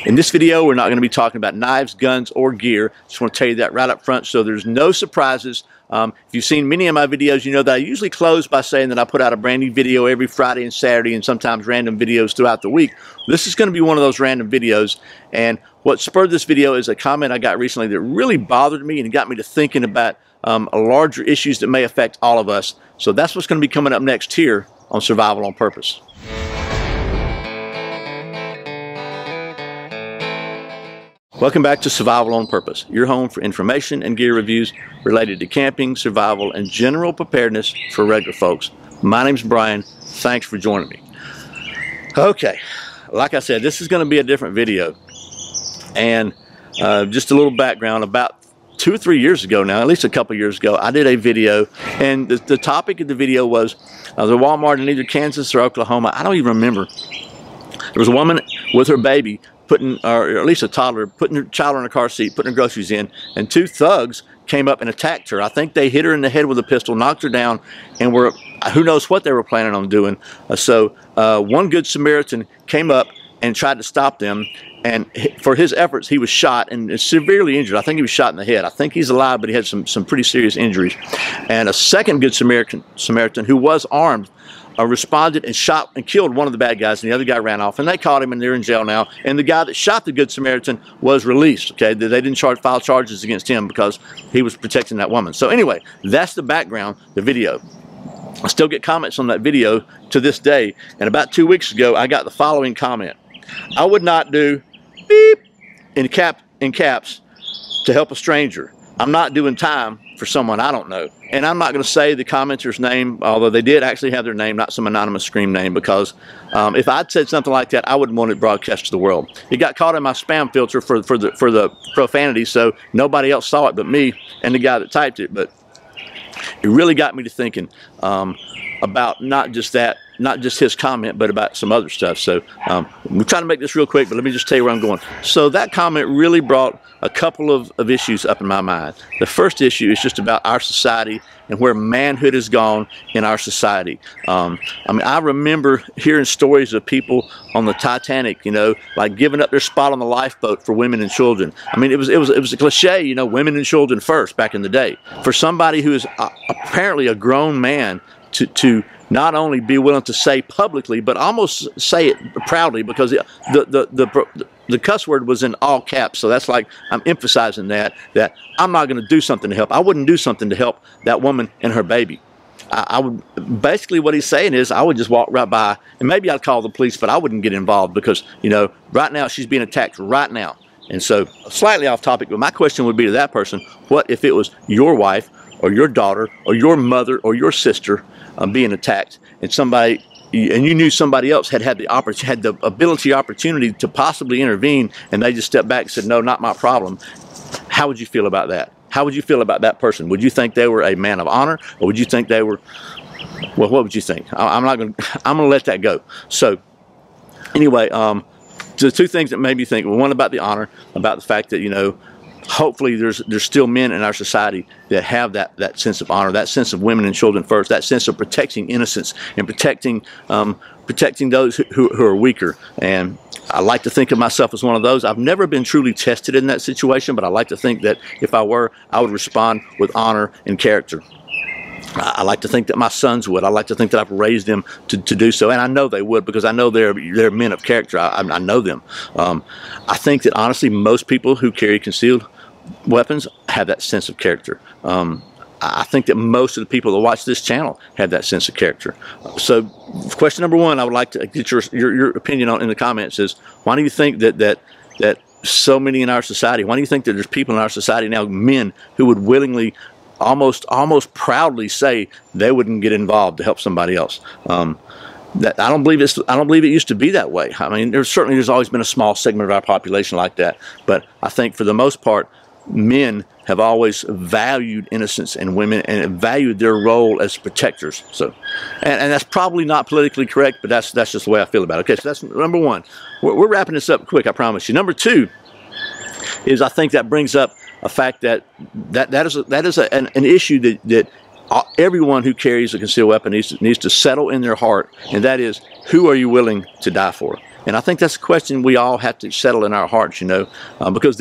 In this video, we're not going to be talking about knives, guns, or gear. Just want to tell you that right up front so there's no surprises. If you've seen many of my videos, you know that I usually close by saying that I put out a brand new video every Friday and Saturday, and sometimes random videos throughout the week. This is going to be one of those random videos, and what spurred this video is a comment I got recently that really bothered me and got me to thinking about larger issues that may affect all of us. So that's what's going to be coming up next here on Survival on Purpose. Welcome back to Survival on Purpose, your home for information and gear reviews related to camping, survival, and general preparedness for regular folks. My name's Brian. Thanks for joining me. Okay, like I said, this is going to be a different video. And just a little background, about 2 or 3 years ago now, at least a couple years ago, I did a video, and the topic of the video was the Walmart in either Kansas or Oklahoma. I don't even remember. There was a woman with her baby, or at least a toddler, putting her child in a car seat, putting her groceries in, and 2 thugs came up and attacked her. I think they hit her in the head with a pistol, knocked her down, and who knows what they were planning on doing. So one good Samaritan came up and tried to stop them, and for his efforts, he was shot and is severely injured. I think he was shot in the head. I think he's alive, but he had some pretty serious injuries. And a second good Samaritan who was armed responded and shot and killed one of the bad guys, and the other guy ran off, and they caught him, and they're in jail now. And the guy that shot the good Samaritan was released. Okay, they didn't file charges against him because he was protecting that woman. So anyway, that's the background, the video. I still get comments on that video to this day, and about 2 weeks ago, I got the following comment: I would not do beep in caps to help a stranger. I'm not doing time for someone I don't know. And I'm not going to say the commenter's name, although they did actually have their name, not some anonymous scream name, because if I'd said something like that, I wouldn't want it broadcast to the world. It got caught in my spam filter for the profanity, so nobody else saw it but me and the guy that typed it. But it really got me to thinking about not just his comment, but about some other stuff. So we're trying to make this real quick, but let me just tell you where I'm going. So that comment really brought a couple of issues up in my mind. The first issue is just about our society and where manhood has gone in our society. I mean, I remember hearing stories of people on the Titanic, you know, like giving up their spot on the lifeboat for women and children. I mean, it was a cliche, you know, women and children first back in the day. For somebody who is apparently a grown man to not only be willing to say publicly, but almost say it proudly, because the cuss word was in all caps. So that's like, I'm emphasizing that I'm not going to do something to help. I wouldn't do something to help that woman and her baby. I would, basically what he's saying is, I would just walk right by, and maybe I'd call the police, but I wouldn't get involved because, you know, right now she's being attacked right now. And so, slightly off topic, but my question would be to that person: what if it was your wife or your daughter or your mother or your sister being attacked, and you knew somebody else had the opportunity to possibly intervene, and they just stepped back and said, no, not my problem? How would you feel about that? How would you feel about that person? Would you think they were a man of honor, or would you think they were, well, what would you think? I'm gonna let that go. So anyway, the 2 things that made me think, well, one about the honor, about the fact that, you know, hopefully there's still men in our society that have that sense of honor, that sense of women and children first, that sense of protecting innocence and protecting those who are weaker. And I like to think of myself as one of those. I've never been truly tested in that situation, but I like to think that if I were, I would respond with honor and character. I like to think that my sons would. I like to think that I've raised them to do so, and I know they would, because I know they're men of character. I know them. I think that honestly, most people who carry concealed weapons have that sense of character. I think that most of the people that watch this channel have that sense of character. So question number 1, I would like to get your opinion on in the comments is, why do you think that so many in our society, why do you think that there's people in our society now, men, who would willingly, almost proudly say they wouldn't get involved to help somebody else? That I don't believe it used to be that way. I mean, there's always been a small segment of our population like that, but I think for the most part, men have always valued innocence and women, and valued their role as protectors. So, and that's probably not politically correct, but that's just the way I feel about it. Okay, so that's number 1. We're wrapping this up quick, I promise you. Number 2 is, I think that brings up a fact that is an issue that everyone who carries a concealed weapon needs to settle in their heart, and that is, who are you willing to die for? And I think that's a question we all have to settle in our hearts, you know, because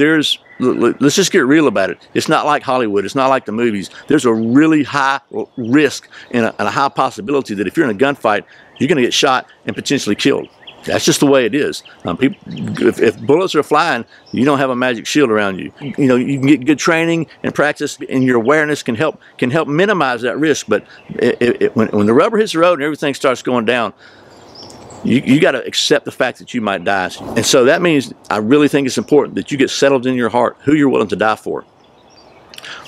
let's just get real about it. It's not like Hollywood. It's not like the movies. There's a really high risk and a high possibility that if you're in a gunfight, you're going to get shot and potentially killed. That's just the way it is. If bullets are flying, you don't have a magic shield around you. You know, you can get good training and practice, and your awareness can help minimize that risk. But when the rubber hits the road and everything starts going down, you got to accept the fact that you might die. And so that means I really think it's important that you get settled in your heart who you're willing to die for.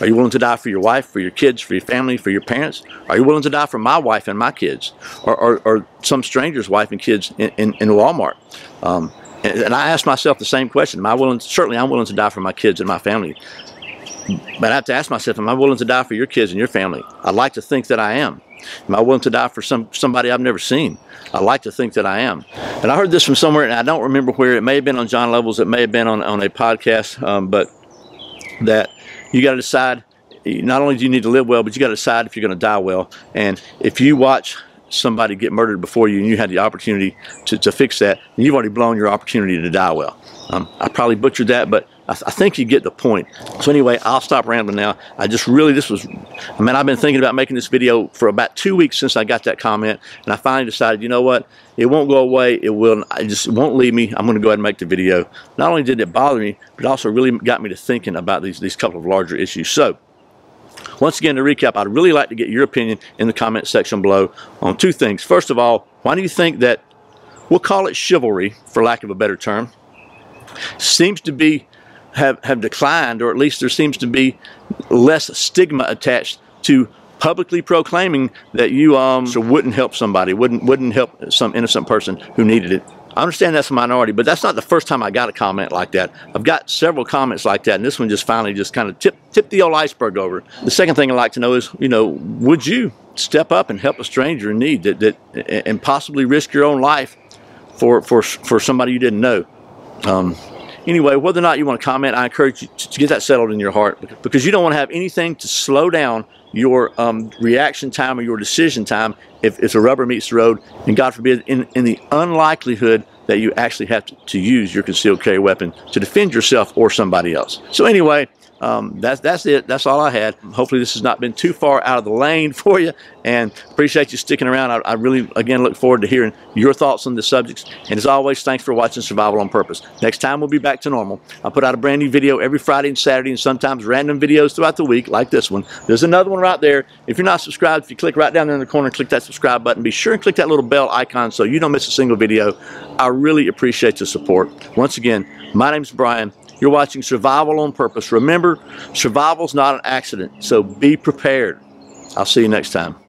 Are you willing to die for your wife, for your kids, for your family, for your parents? Are you willing to die for my wife and my kids, or some stranger's wife and kids in Walmart? And I ask myself the same question. Am I willing? Certainly, I'm willing to die for my kids and my family. But I have to ask myself, am I willing to die for your kids and your family? I'd like to think that I am. Am I willing to die for somebody I've never seen? I'd like to think that I am. And I heard this from somewhere, and I don't remember where. It may have been on John Levels. It may have been on a podcast, but that you got to decide, not only do you need to live well, but you got to decide if you're going to die well. And if you watch somebody get murdered before you and you had the opportunity to fix that, you've already blown your opportunity to die well. I probably butchered that, but I think you get the point. So anyway, I'll stop rambling now. I've been thinking about making this video for about 2 weeks since I got that comment, and I finally decided, you know what? It won't go away. It won't leave me. I'm going to go ahead and make the video. Not only did it bother me, but it also really got me to thinking about these couple of larger issues. So, once again, to recap, I'd really like to get your opinion in the comment section below on two things. First of all, why do you think that, we'll call it chivalry, for lack of a better term, seems to be have declined, or at least there seems to be less stigma attached to publicly proclaiming that you wouldn't help somebody, wouldn't help some innocent person who needed it. I understand that's a minority, but that's not the first time I got a comment like that. I've got several comments like that, and this one just finally kind of tipped the old iceberg over. The second thing I'd like to know is, you know, would you step up and help a stranger in need and possibly risk your own life for somebody you didn't know? Anyway, whether or not you want to comment, I encourage you to get that settled in your heart, because you don't want to have anything to slow down your reaction time or your decision time if the rubber meets the road, and God forbid, in the unlikelihood that you actually have to use your concealed carry weapon to defend yourself or somebody else. So anyway, that's it. That's all I had. Hopefully this has not been too far out of the lane for you, and appreciate you sticking around. I really, again, look forward to hearing your thoughts on the subjects. And as always, thanks for watching Survival on Purpose. Next time we'll be back to normal. I'll put out a brand new video every Friday and Saturday, and sometimes random videos throughout the week like this one. There's another one right there. If you're not subscribed, if you click right down there in the corner and click that subscribe button, be sure and click that little bell icon so you don't miss a single video. I really appreciate the support. Once again, my name's Brian. You're watching Survival on Purpose. Remember, survival's not an accident, so be prepared. I'll see you next time.